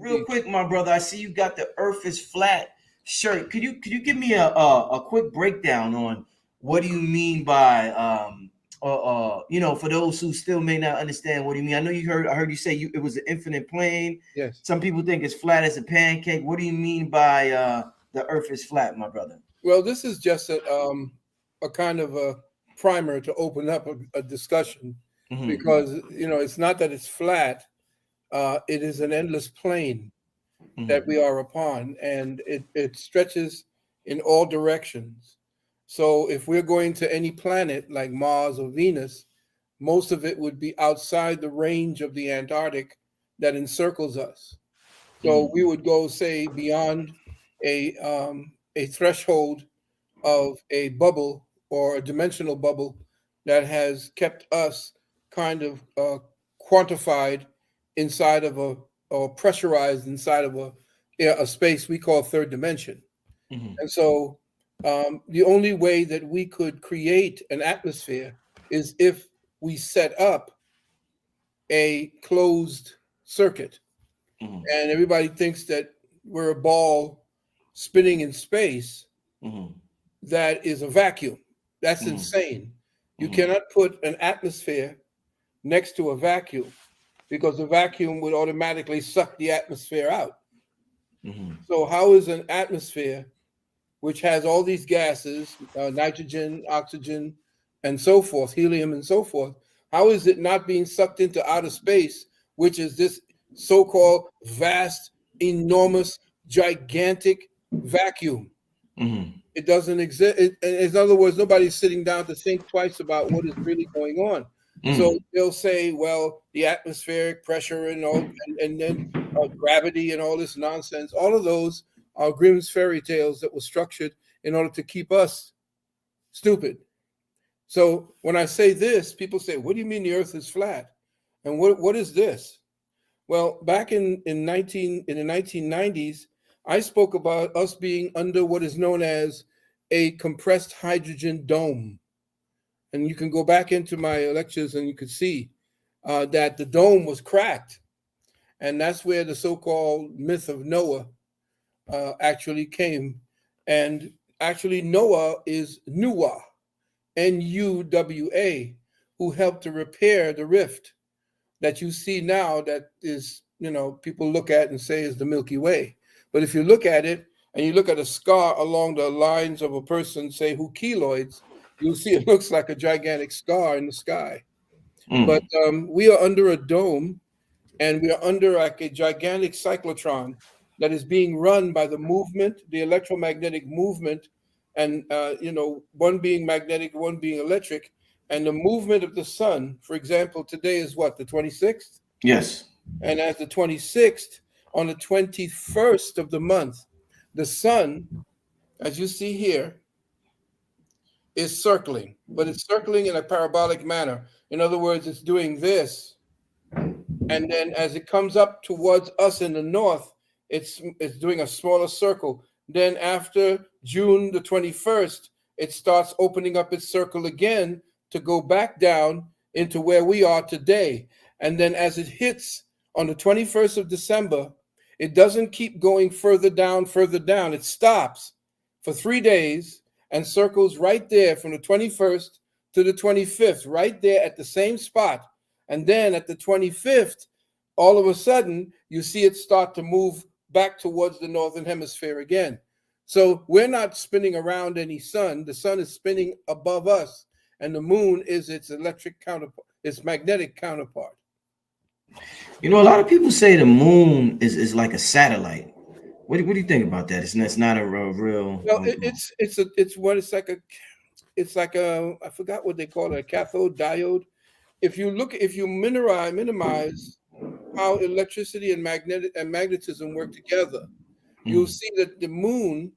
real quick, my brother, I see you got the Earth is flat shirt. Could you give me a quick breakdown on what do you mean by for those who still may not understand what do you mean? I heard you say it was an infinite plane. Yes. Some people think it's flat as a pancake. What do you mean by the Earth is flat, my brother? Well, this is just a kind of a primer to open up a discussion, Mm-hmm. because it's not that it's flat. It is an endless plane that Mm-hmm. we are upon, and it stretches in all directions. So if we're going to any planet like Mars or Venus, most of it would be outside the range of the Antarctic that encircles us. So Mm-hmm. we would go, say, beyond a threshold of a bubble or a dimensional bubble that has kept us kind of quantified inside of a, or pressurized inside of a space we call third dimension. Mm-hmm. And so the only way that we could create an atmosphere is if we set up a closed circuit. Mm-hmm. And everybody thinks that we're a ball spinning in space Mm-hmm. that is a vacuum. That's Mm-hmm. insane. You Mm-hmm. cannot put an atmosphere next to a vacuum, because the vacuum would automatically suck the atmosphere out. Mm-hmm. So, how is an atmosphere, which has all these gases, nitrogen, oxygen, and so forth, helium, and so forth, how is it not being sucked into outer space, which is this so called vast, enormous, gigantic vacuum? Mm-hmm. It doesn't exist. In other words, nobody's sitting down to think twice about what is really going on. So Mm-hmm. they'll say, well, the atmospheric pressure and all, and then gravity and all this nonsense. All of those are Grimm's fairy tales that were structured in order to keep us stupid. So when I say this, people say, what do you mean the earth is flat? And what is this? Well, back in the 1990s, I spoke about us being under what is known as a compressed hydrogen dome. And you can go back into my lectures and you could see that the dome was cracked. And that's where the so-called myth of Noah actually came. And actually, Noah is Nuwa, Nuwa, who helped to repair the rift that you see now, that is, people look at and say is the Milky Way. But if you look at it and you look at a scar along the lines of a person, say, who keloids, you'll see it looks like a gigantic scar in the sky. But Mm-hmm. we are under a dome, and we are under like a gigantic cyclotron that is being run by the movement, the electromagnetic movement, and one being magnetic, one being electric, and the movement of the sun. For example, today is what, the 26th, Yes. and as the 26th, on the 21st of the month, the sun, as you see here, is circling, but it's circling in a parabolic manner. In other words, it's doing this, and then as it comes up towards us in the north, it's doing a smaller circle. Then after June the 21st, it starts opening up its circle again to go back down into where we are today. And then as it hits on the 21st of December, it doesn't keep going further down, further down. It stops for 3 days and circles right there from the 21st to the 25th, right there at the same spot. And then at the 25th, all of a sudden, you see it start to move back towards the northern hemisphere again. So we're not spinning around any sun. The sun is spinning above us, and the moon is its electric counterpart, its magnetic counterpart. A lot of people say the moon is like a satellite. What do you think about that? It's not a real. Well, it's like a, I forgot what they call it, a cathode diode. If you minimize how electricity and magnetism work together, you'll Mm-hmm. see that the moon,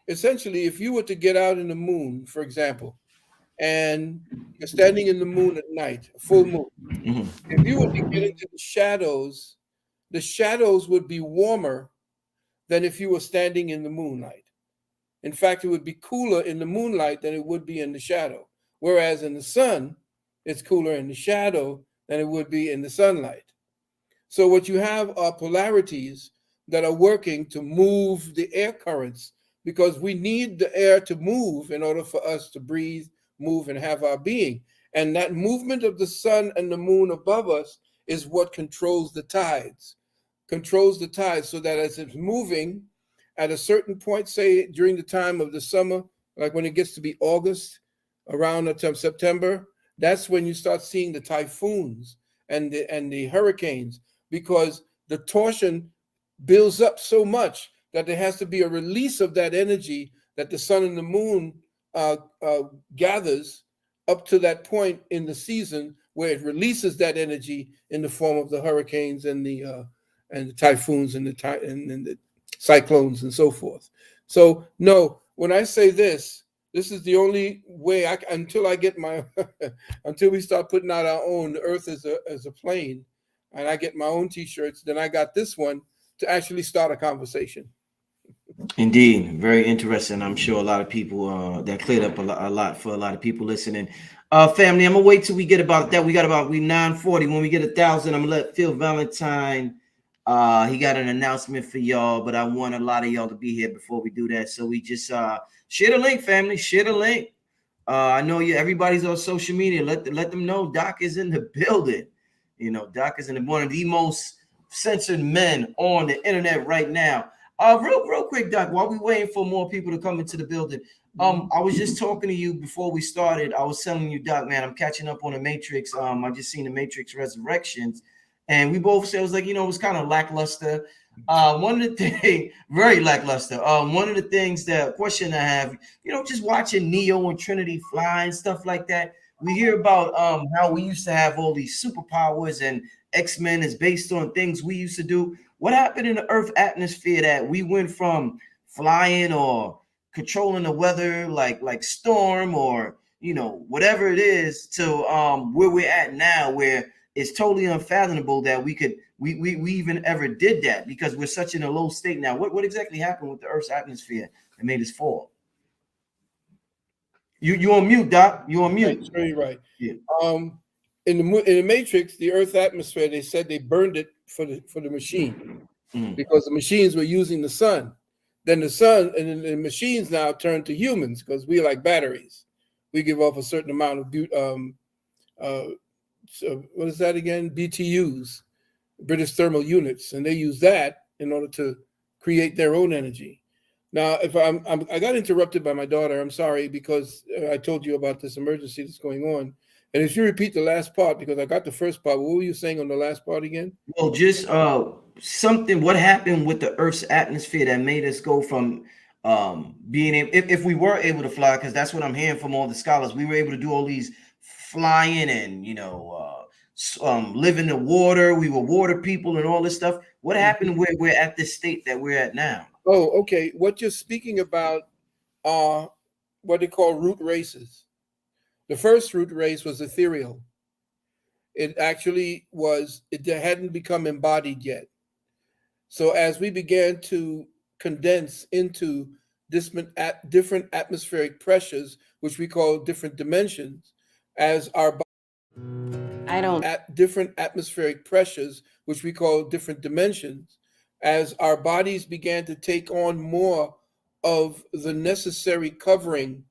essentially, if you were to get out in the moon, for example, and you're standing in the moon at night, full moon, Mm-hmm. if you were to get into the shadows would be warmer than if you were standing in the moonlight. In fact, it would be cooler in the moonlight than it would be in the shadow. Whereas in the sun, it's cooler in the shadow than it would be in the sunlight. So what you have are polarities that are working to move the air currents, because we need the air to move in order for us to breathe, move, and have our being. And that movement of the sun and the moon above us is what controls the tides, so that as it's moving at a certain point, say during the time of the summer, like when it gets to be August, around the time September, that's when you start seeing the typhoons and the hurricanes, because the torsion builds up so much that there has to be a release of that energy that the sun and the moon uh, uh, gathers up to that point in the season where it releases that energy in the form of the hurricanes and the typhoons and the cyclones and so forth. So no, when I say this is the only way until I get my until we start putting out our own Earth as a plane, and I get my own T-shirts. Then I got this one to actually start a conversation. Indeed, very interesting. I'm sure a lot of people that cleared up a lot for a lot of people listening. Family, I'm gonna wait till we get about that. We got about 940. When we get 1,000, I'm gonna let Phil Valentine. He got an announcement for y'all, but I want a lot of y'all to be here before we do that. So we just share the link, family. Share the link. I know you. Everybody's on social media. Let them know Doc is in the building. You know, Doc is in one of the most censored men on the internet right now. Real quick, Doc, while we waiting for more people to come into the building, I was just talking to you before we started. I was telling you, Doc, man, I'm catching up on the Matrix. I just seen the Matrix Resurrections, and we both said it was like, it was kind of lackluster. One of the things, very lackluster. One of the things, the question I have, just watching Neo and Trinity fly and stuff like that. We hear about how we used to have all these superpowers, and X-Men is based on things we used to do. What happened in the Earth atmosphere that we went from flying or controlling the weather, like storm or whatever it is, to where we're at now, where it's totally unfathomable that we even ever did that, because we're such in a low state now. What exactly happened with the Earth's atmosphere that made us fall? You on mute, Doc? You on mute? That's very right. Yeah. In the Matrix, the Earth atmosphere, they said they burned it for the machine, because the machines were using the sun. Then the sun and then the machines now turn to humans, because we like batteries. We give off a certain amount of what is that again? BTUs, British thermal units, and they use that in order to create their own energy. Now, if I got interrupted by my daughter, I'm sorry, because I told you about this emergency that's going on. And if you repeat the last part, because I got the first part, what were you saying on the last part again? Well, just something. What happened with the Earth's atmosphere that made us go from being able, if we were able to fly, because that's what I'm hearing from all the scholars, we were able to do all these flying and live in the water. We were water people and all this stuff. What happened where we're at this state that we're at now? Oh, okay. What you're speaking about are what they call root races. The first root race was ethereal. It actually it hadn't become embodied yet. So as we began to condense into different atmospheric pressures, which we call different dimensions, as our at different atmospheric pressures, which we call different dimensions, as our bodies began to take on more of the necessary covering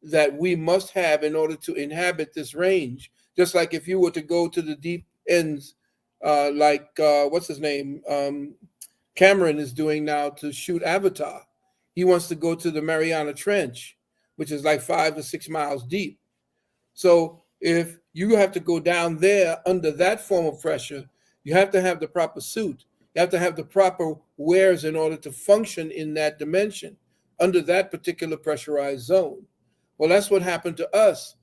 that we must have in order to inhabit this range. Just like if you were to go to the deep ends, what's his name? Cameron is doing now to shoot Avatar. He wants to go to the Mariana Trench, which is like 5 to 6 miles deep. So if you have to go down there under that form of pressure, you have to have the proper suit. You have to have the proper wares in order to function in that dimension under that particular pressurized zone. Well, that's what happened to us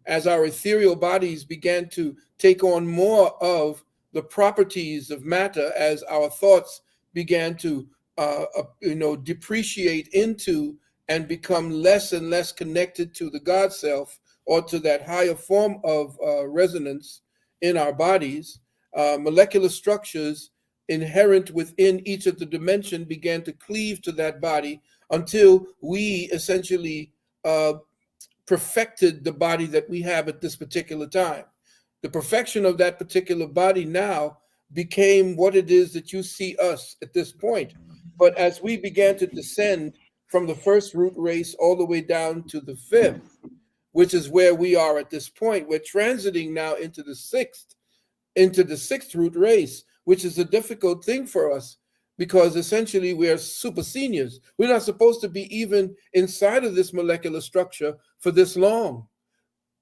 as our ethereal bodies began to take on more of the properties of matter, as our thoughts began to depreciate into and become less and less connected to the God self, or to that higher form of resonance in our bodies. Molecular structures inherent within each of the dimension began to cleave to that body until we essentially perfected the body that we have at this particular time. The perfection of that particular body now became what it is that you see us at this point. But as we began to descend from the first root race all the way down to the fifth, which is where we are at this point, we're transiting now into the sixth root race, which is a difficult thing for us because essentially we are super seniors. We're not supposed to be even inside of this molecular structure for this long.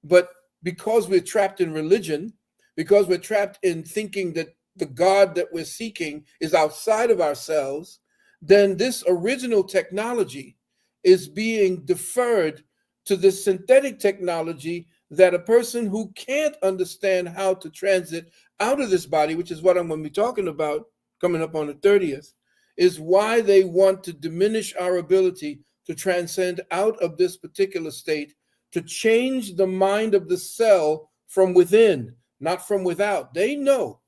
But because we're trapped in religion, because we're trapped in thinking that the God that we're seeking is outside of ourselves, then this original technology is being deferred to this synthetic technology that a person who can't understand how to transit out of this body, which is what I'm going to be talking about coming up on the 30th, is why they want to diminish our ability to transcend out of this particular state, to change the mind of the cell from within, not from without. They know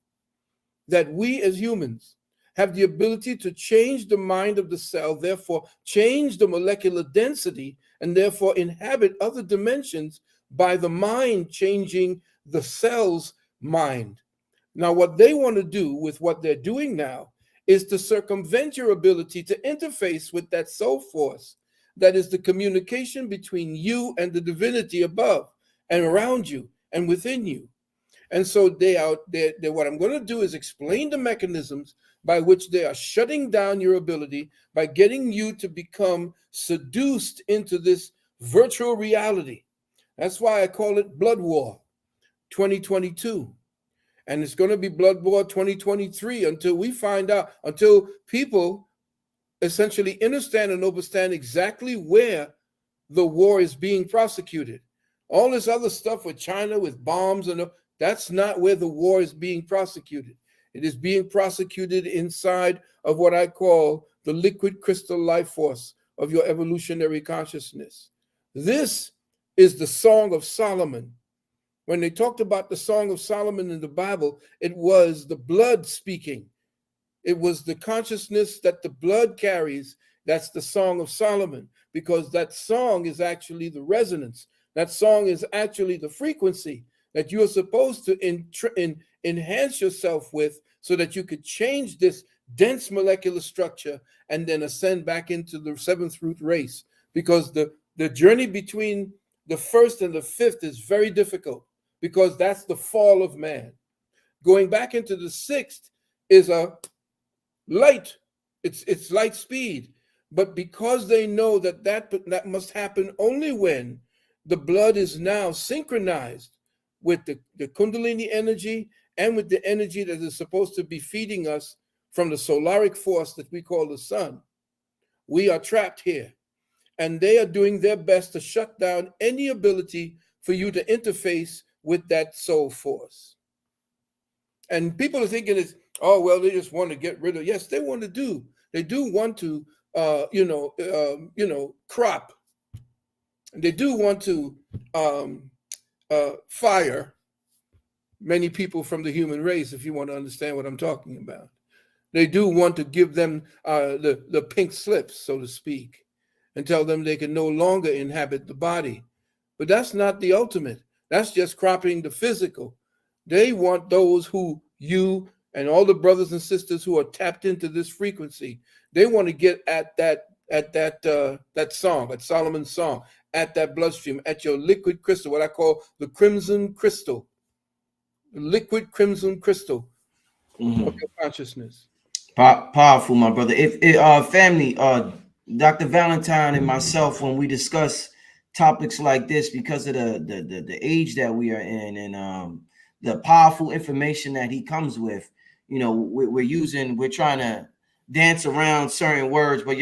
that we as humans have the ability to change the mind of the cell, therefore change the molecular density, and therefore inhabit other dimensions by the mind changing the cell's mind. Now, what they want to do with what they're doing now is to circumvent your ability to interface with that soul force that is the communication between you and the divinity above and around you and within you. And so what I'm going to do is explain the mechanisms by which they are shutting down your ability, by getting you to become seduced into this virtual reality. That's why I call it Blood War 2022. And it's going to be Blood War 2023 until we find out, until people essentially understand and understand exactly where the war is being prosecuted. All this other stuff with China, with bombs, and that's not where the war is being prosecuted. It is being prosecuted inside of what I call the liquid crystal life force of your evolutionary consciousness. This is the Song of Solomon. When they talked about the Song of Solomon in the Bible, it was the blood speaking. It was the consciousness that the blood carries. That's the Song of Solomon, because that song is actually the resonance. That song is actually the frequency that you are supposed to enhance yourself with so that you could change this dense molecular structure and then ascend back into the seventh root race. Because the journey between the first and the fifth is very difficult, because that's the fall of man. Going back into the sixth is a light, it's light speed. But because they know that must happen only when the blood is now synchronized with the Kundalini energy and with the energy that is supposed to be feeding us from the solaric force that we call the sun, we are trapped here. And they are doing their best to shut down any ability for you to interface with that soul force. And people are thinking it's, oh, well, they just want to get rid of. Yes, they want to do. They do want to, crop. They do want to fire many people from the human race, if you want to understand what I'm talking about. They do want to give them the pink slips, so to speak, and tell them they can no longer inhabit the body. But that's not the ultimate. That's just cropping the physical. They want those who you and all the brothers and sisters who are tapped into this frequency, they want to get at that song, at Solomon's song, at that bloodstream, at your liquid crystal, what I call the crimson crystal, the liquid crimson crystal of your consciousness. Powerful, my brother. If family, Dr. Valentine and myself, when we discuss topics like this, because of the age that we are in, and the powerful information that he comes with, we're trying to dance around certain words, but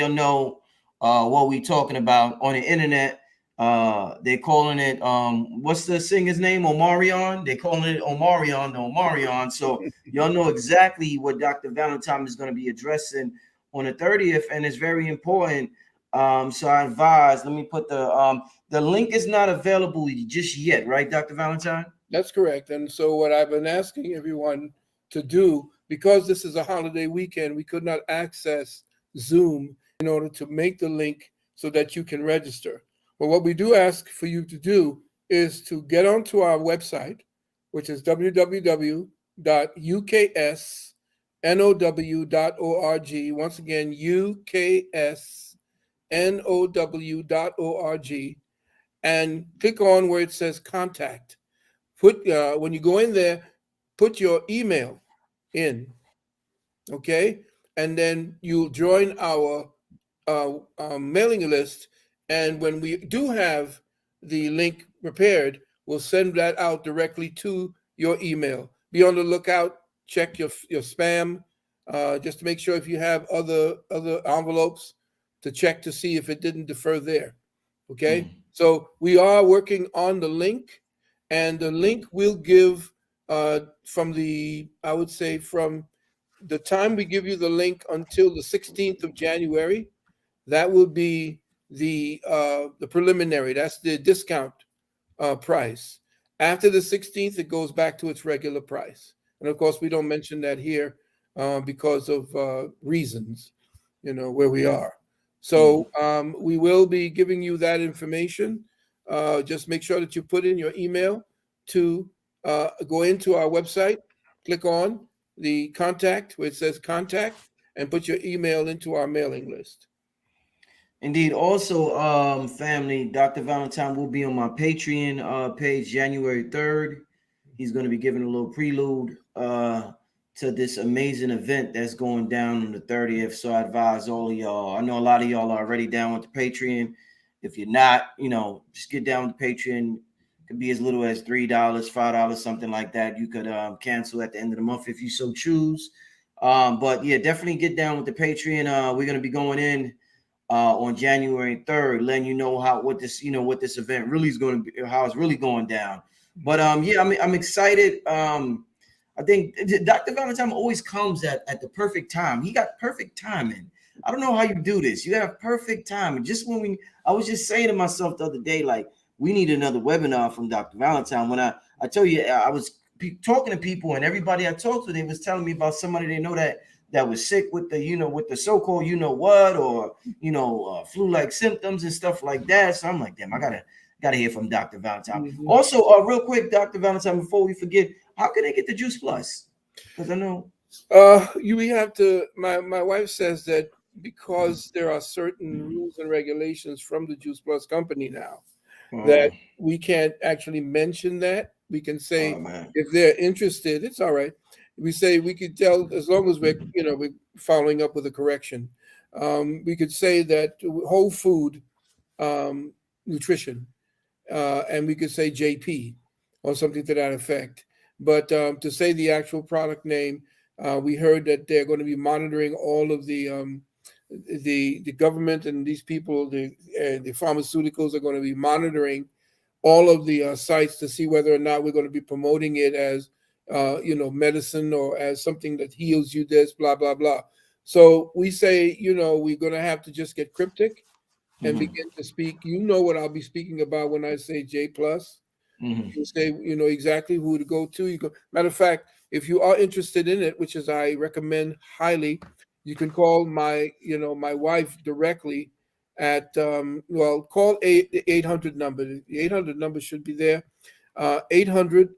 what we talking about on the internet. They're calling it what's the singer's name? Omarion. They're calling it Omarion. So y'all know exactly what Dr. Valentine is going to be addressing on the 30th, and it's very important. So I advise, let me put the link is not available just yet, right, Dr. Valentine? That's correct. And so what I've been asking everyone to do, because this is a holiday weekend, we could not access Zoom in order to make the link so that you can register. But what we do ask for you to do is to get onto our website, which is www.ccc.org. dot uksnow.org. Once again, uksnow.org, and click on where it says contact. Put when you go in there, put your email in, okay, and then you'll join our mailing list. And when we do have the link prepared, we'll send that out directly to your email. Be on the lookout. Check your spam, just to make sure if you have other envelopes, to check to see if it didn't defer there. Okay, Mm. so we are working on the link, and the link will give from the, I would say, from the time we give you the link until the 16th of January. That will be the preliminary. That's the discount price. After the 16th, it goes back to its regular price. And of course, we don't mention that here because of reasons, where we are. Mm. So we will be giving you that information. Just make sure that you put in your email to go into our website, click on the contact where it says contact, and put your email into our mailing list. Indeed. Also, family, Dr. Valentine will be on my Patreon page January 3rd. He's going to be giving a little prelude to this amazing event that's going down on the 30th. So I advise all of y'all. I know a lot of y'all are already down with the Patreon. If you're not, just get down with the Patreon. It could be as little as $3, $5, something like that. You could cancel at the end of the month if you so choose. But yeah, definitely get down with the Patreon. We're going to be going in on January 3rd, letting you know what this event really is going to be, how it's really going down. But yeah, I'm excited. I think Dr. Valentine always comes at the perfect time. He got perfect timing. I don't know how you do this. You have perfect time. And just I was just saying to myself the other day, like, we need another webinar from Dr. Valentine. When I tell you, I was talking to people, and everybody I talked to, they was telling me about somebody they know that was sick with with the so-called what, or flu-like symptoms and stuff like that. So I'm like, damn, I gotta hear from Dr. Valentine. Mhm. Also, real quick, Dr. Valentine, before we forget, how can they get the Juice Plus? Because I know. We have to. My wife says that because there are certain rules and regulations from the Juice Plus company now, that Oh, we can't actually mention that. We can say oh man. if they're interested, it's all right. We say we could tell, as long as we're following up with a correction. We could say that whole food nutrition, and we could say JP or something to that effect. But to say the actual product name, we heard that they're going to be monitoring all of the government, and these people, the pharmaceuticals are going to be monitoring all of the sites to see whether or not we're going to be promoting it as medicine, or as something that heals you, this blah blah blah. So we say, we're going to have to just get cryptic and Mm-hmm. begin to speak. You know what I'll be speaking about when I say J plus. Mm-hmm. You say, exactly who to go to. You go. Matter of fact, if you are interested in it, which is I recommend highly, you can call my wife directly at call 800 number. The 800 number should be there. 800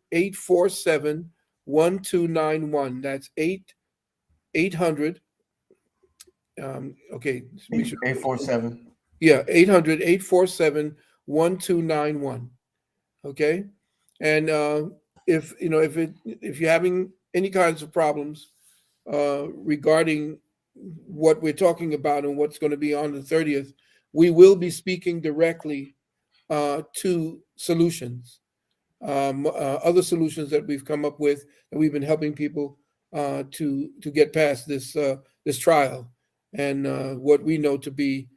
That's 800. Okay, let's make sure. 847. Yeah, 800 847 1291. Okay, and if you're having any kinds of problems regarding what we're talking about and what's going to be on the 30th, we will be speaking directly to solutions, other solutions that we've come up with, and we've been helping people to get past this trial, and what we know to be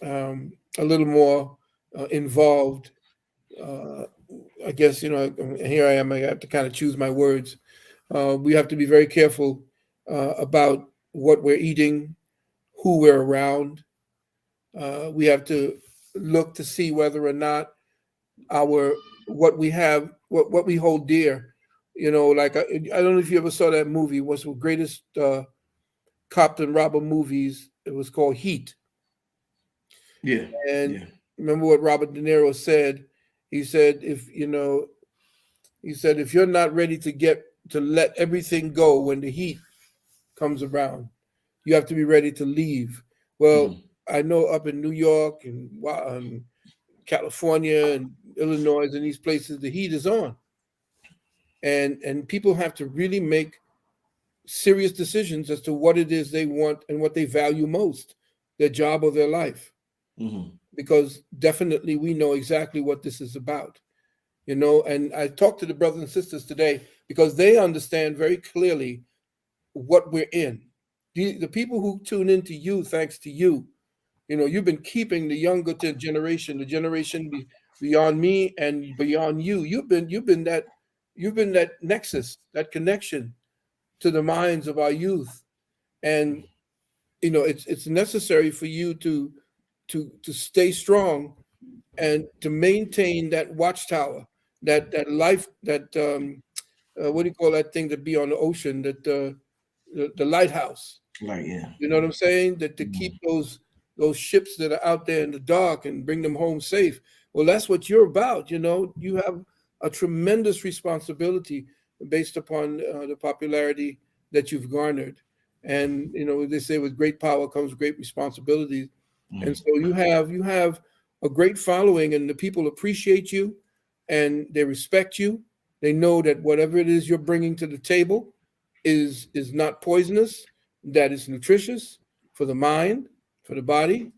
a little more involved. Uh, I guess, here I am. I have to kind of choose my words. We have to be very careful about what we're eating, who we're around. We have to look to see whether or not our what we have, what we hold dear. Like I don't know if you ever saw that movie. What's the greatest cop and robber movies? It was called Heat. Yeah. And Yeah. remember what Robert De Niro said? He said, if you're not ready to get to let everything go when the heat comes around. You have to be ready to leave. Well, Mhm. I know up in New York and California and Illinois and these places, the heat is on, and people have to really make serious decisions as to what it is they want and what they value most, their job or their life, Mhm. because definitely we know exactly what this is about. And I talked to the brothers and sisters today because they understand very clearly what we're in. The people who tune into you, thanks to you, you've been keeping the younger generation, the generation beyond me and beyond you. You've been that nexus, that connection to the minds of our youth, and it's necessary for you to stay strong and to maintain that watchtower, that life, that what do you call that thing that be on the ocean, that the lighthouse. Right. Yeah. You know what I'm saying? That to keep Mhm. those ships that are out there in the dark and bring them home safe. Well, that's what you're about. You have a tremendous responsibility based upon the popularity that you've garnered, and they say with great power comes great responsibility. And Mhm. so you have a great following, and the people appreciate you, and they respect you. They know that whatever it is you're bringing to the table is not poisonous, that is nutritious for the mind, for the body.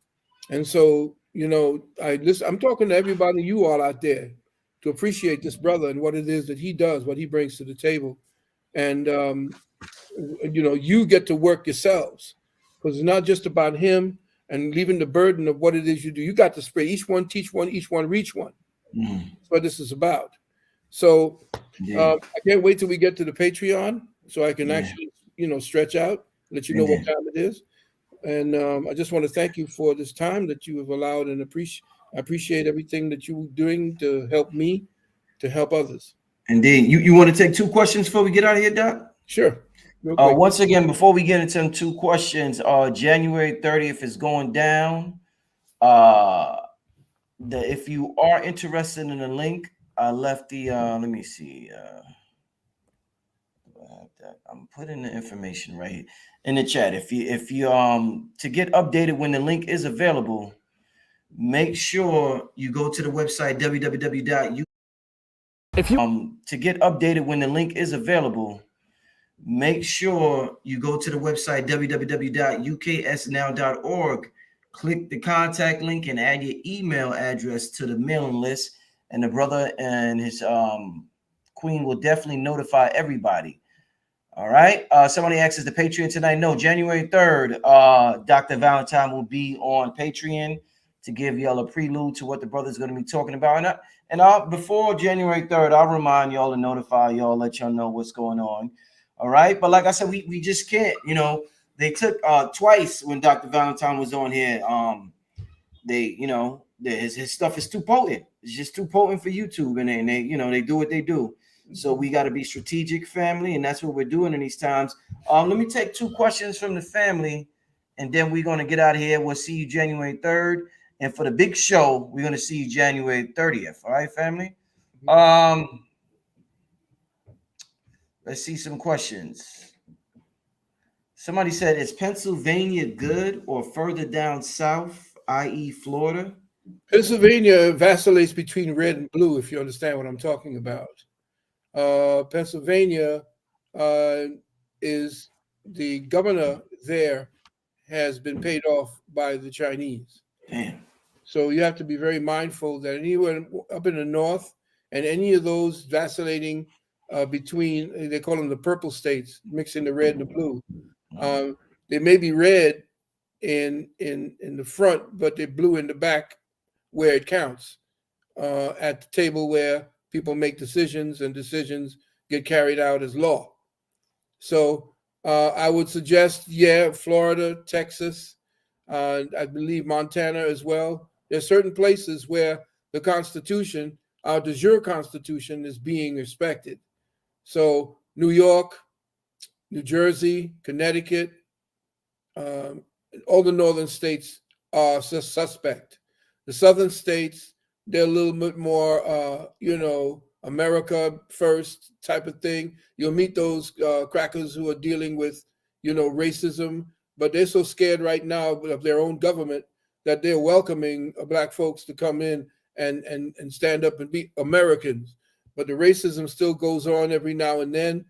And so, I'm talking to everybody, you all out there, to appreciate this brother and what it is that he does, what he brings to the table. And, you get to work yourselves, because it's not just about him and leaving the burden of what it is you do. You got to spray each one, teach one, each one, reach one. Mhm. That's what this is about. So Yeah. I can't wait till we get to the Patreon so I can Yeah. actually, stretch out, let you know what Indeed. time it is. And I just want to thank you for this time that you have allowed, and I appreciate everything that you're doing to help me, to help others. Indeed. You want to take two questions before we get out of here, Doc? Sure, real quick. Once again, before we get into them two questions, January 30th is going down. Uh, if you are interested in the link, I left the. Let me see. I'm putting the information right in the chat. If you to get updated when the link is available, make sure you go to the website www.u. If you To get updated when the link is available, make sure you go to the website www.uksnow.org, click the contact link, and add your email address to the mailing list. And the brother and his queen will definitely notify everybody. All right. Somebody asks, is the Patreon tonight? No, January 3rd, Dr. Valentine will be on Patreon to give y'all a prelude to what the brother's going to be talking about. Before January 3rd, I'll remind y'all and notify y'all, let y'all know what's going on. All right. But like I said, we just can't, they took twice when Dr. Valentine was on here. His stuff is too potent. It's just too potent for YouTube, and they do what they do. So we got to be strategic, family, and that's what we're doing in these times. Let me take two questions from the family, and then we're gonna get out of here. We'll see you January 3rd, and for the big show, we're gonna see you January 30th. All right, family. Um, let's see some questions. Somebody said, "Is Pennsylvania good or further down south, i.e., Florida?" Pennsylvania vacillates between red and blue, if you understand what I'm talking about. Pennsylvania uh, is the governor there has been paid off by the Chinese. Damn. So you have to be very mindful that anywhere up in the north and any of those vacillating between, they call them the purple states, mixing the red and the blue. Um, they may be red in the front, but they're blue in the back where it counts, at the table where people make decisions and decisions get carried out as law. So I would suggest, yeah, Florida, Texas, I believe Montana as well. There are certain places where the Constitution, our de jure Constitution, is being respected. So New York, New Jersey, Connecticut, um, all the northern states are suspect. The southern states, they're a little bit more, America first type of thing. You'll meet those crackers who are dealing with, racism, but they're so scared right now of their own government that they're welcoming black folks to come in and stand up and be Americans. But the racism still goes on every now and then,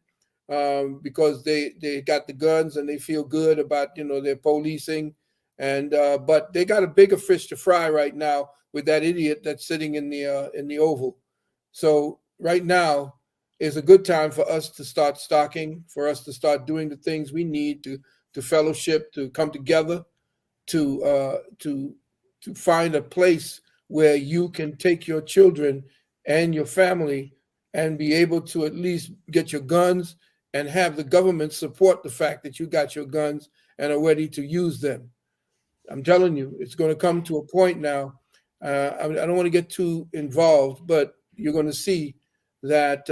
because they got the guns and they feel good about their policing, and but they got a bigger fish to fry right now with that idiot that's sitting in the Oval. So right now is a good time for us to start stocking, for us to start doing the things we need to fellowship, to come together, to to find a place where you can take your children and your family and be able to at least get your guns and have the government support the fact that you got your guns and are ready to use them. I'm telling you, it's going to come to a point now. I don't want to get too involved, but you're going to see that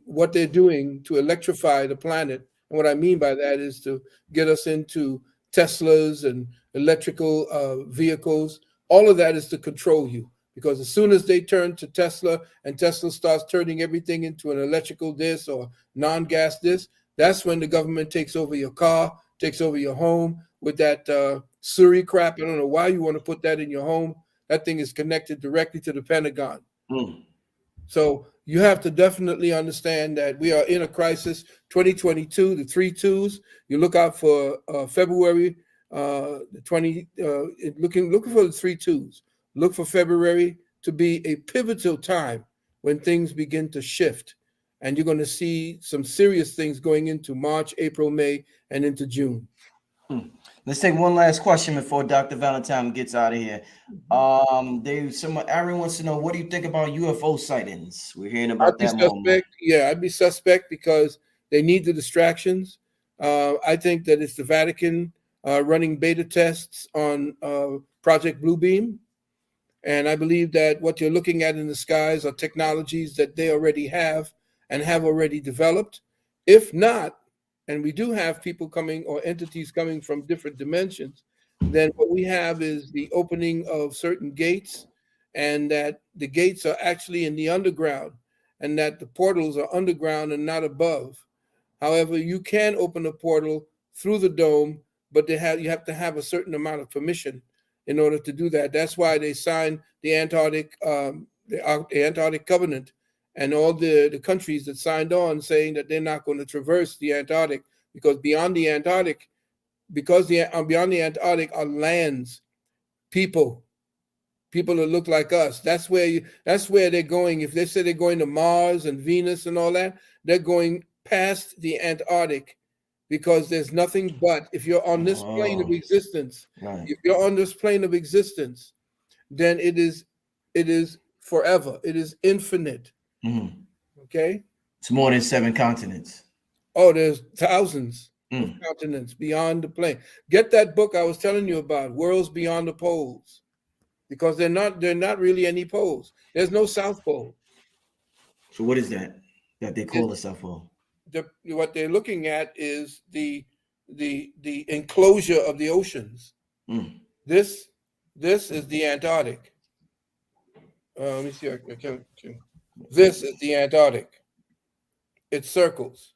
what they're doing to electrify the planet, and what I mean by that is to get us into Teslas and electrical vehicles. All of that is to control you, because as soon as they turn to Tesla and Tesla starts turning everything into an electrical this or non-gas this, that's when the government takes over your car, takes over your home with that Suri crap. I don't know why you want to put that in your home. That thing is connected directly to the Pentagon. Mm. So you have to definitely understand that we are in a crisis. 2022, the three twos. You look out for February, the 20. Looking for the three twos. Look for February to be a pivotal time when things begin to shift, and you're going to see some serious things going into March, April, May, and into June. Let's take one last question before Dr. Valentine gets out of here. Aaron wants to know, what do you think about UFO sightings? We're hearing about I'd be that more and more. suspect. Yeah, I'd be suspect because they need the distractions. I think that it's the Vatican running beta tests on Project Bluebeam. And I believe that what you're looking at in the skies are technologies that they already have and have already developed. If not, and we do have people coming or entities coming from different dimensions, then what we have is the opening of certain gates, and that the gates are actually in the underground, and that the portals are underground and not above. However, you can open a portal through the dome, but you have to have a certain amount of permission in order to do that. That's why they signed the Antarctic Covenant, and all the countries that signed on saying that they're not going to traverse the Antarctic, because beyond the Antarctic, beyond the Antarctic are lands, people that look like us. That's where they're going. If they say they're going to Mars and Venus and all that, they're going past the Antarctic, because there's nothing but, if you're on this plane of existence, Right. if you're on this plane of existence, then it is forever. It is infinite. Mhm. Okay. It's more than 7 continents. Oh, there's thousands of continents beyond the plane. Get that book I was telling you about, Worlds Beyond the Poles, because they're not really any poles. There's no South Pole. So what is that they call a South Pole? What they're looking at is the enclosure of the oceans. Mm. This is the Antarctic. Let me see. This is the Antarctic. It circles.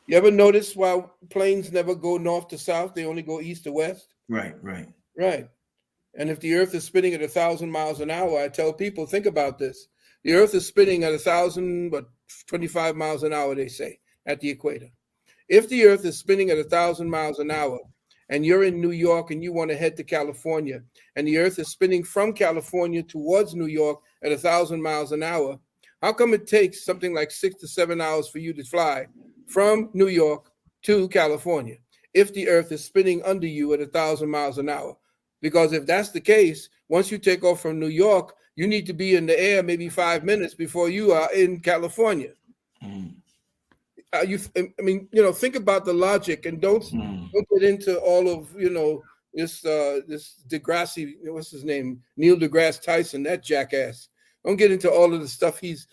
You ever notice why planes never go north to south? They only go east to west. Right, right. Right. And if the Earth is spinning at 1,000 miles an hour, I tell people, think about this. The Earth is spinning at 1,025 miles an hour, they say, at the equator. If the Earth is spinning at 1,000 miles an hour, and you're in New York and you want to head to California, and the Earth is spinning from California towards New York at 1,000 miles an hour, how come it takes something like 6 to 7 hours for you to fly from New York to California if the Earth is spinning under you at 1,000 miles an hour? Because if that's the case, once you take off from New York, you need to be in the air maybe 5 minutes before you are in California. Think about the logic, and don't get into all of this Degrassi, what's his name, Neil deGrasse Tyson, that jackass. Don't get into all of the stuff. He's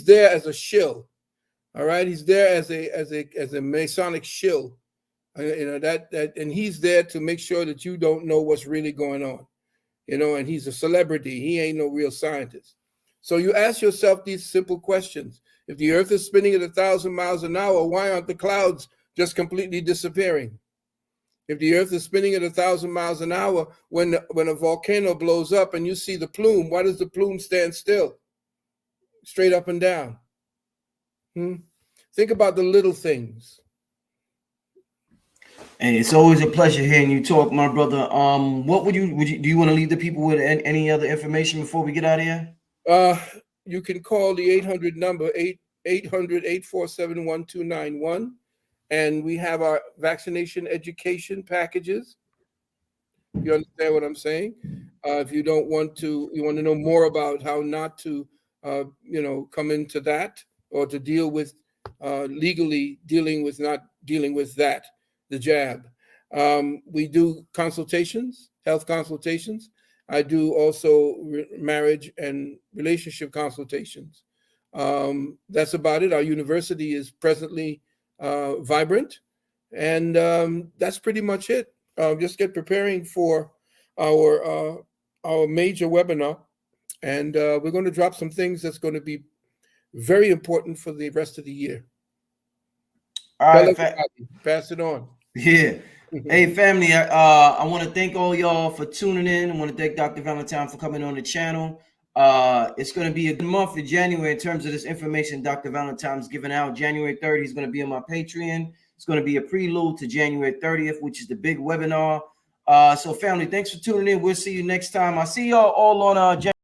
there as a shill. All right, he's there as a Masonic shill. And he's there to make sure that you don't know what's really going on. And he's a celebrity. He ain't no real scientist. So you ask yourself these simple questions. If the earth is spinning at 1,000 miles an hour, why aren't the clouds just completely disappearing? If the earth is spinning at 1,000 miles an hour, when a volcano blows up and you see the plume, why does the plume stand still, straight up and down? Think about the little things. And it's always a pleasure hearing you talk, my brother. What would you do? You want to leave the people with any other information before we get out of here? Uh, you can call the 800 number, 800-847-1291. And we have our vaccination education packages. You understand what I'm saying? If you don't want to, you want to know more about how not to, come into that, or to deal with legally dealing with not dealing with that, the jab. We do consultations, health consultations. I do also marriage and relationship consultations. That's about it. Our university is presently vibrant, and that's pretty much it. Just get preparing for our our major webinar, and we're going to drop some things that's going to be very important for the rest of the year. All Tell right, everybody, pass it on. yeah. Hey, family, I want to thank all y'all for tuning in. I want to thank Dr. Valentine for coming on the channel. It's going to be a good month in January in terms of this information Dr. Valentine's giving out. January 30th is going to be on my Patreon. It's going to be a prelude to January 30th, which is the big webinar. So, family, thanks for tuning in. We'll see you next time. I see y'all all on January